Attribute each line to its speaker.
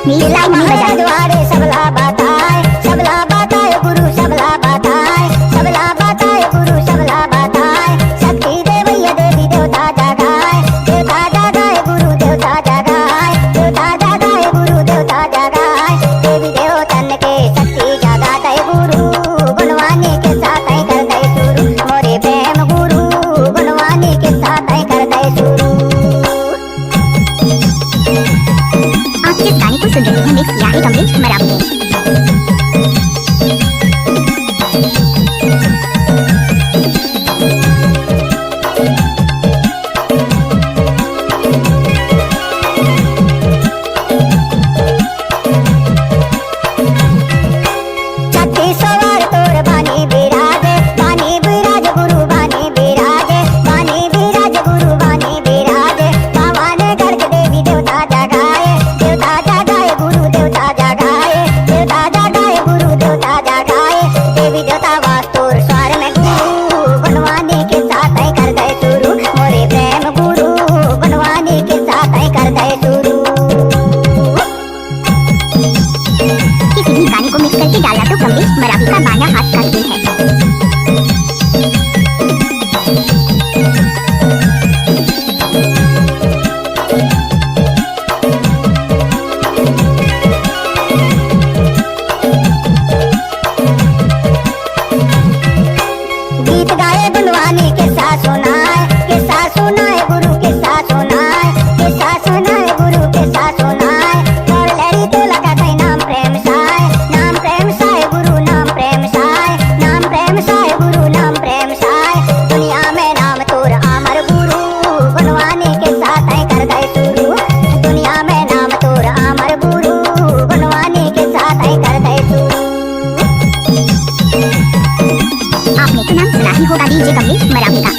Speaker 1: अपनी लाइन नहीं बजानी।
Speaker 2: द्वारे सबला बताए गुरु सबला बताए गुरु सबला बताए। शक्ति देवैया देवी देवता जगाए गुरु देवता जगाए गुरु देवता जगाए। देवी देवतन के शक्ति जगाते गुरु गुणवानी के साथ कर दे शुरू। मोरे प्रेम गुरु गुणवानी के साथ कर दे शुरू।
Speaker 1: आप जिस गाने को सुन रहे हैं मिक्स किया है कमलेश मरावी ने। किसी भी गाने को मिक्स करके डाला तो कमलेश मरावी का बायां हाथ का खेल है।
Speaker 2: गीत गाए गुणवानी के साथ सुनाए गुरु के साथ सुनाए गुरु के साथ सुनाए। और लड़ी तो लगा गई नाम प्रेम साए गुरु नाम प्रेम साए गुरु नाम प्रेम साए। दुनिया में नाम तोर अमर गुरु गुणवानी के साथ कर दे शुरू। दुनिया में नाम तोर अमर गुरु गुणवानी के साथ कर दे शुरू।
Speaker 1: आपने तो नाम सुना ही होगा डीजे कमलेश मरावी का।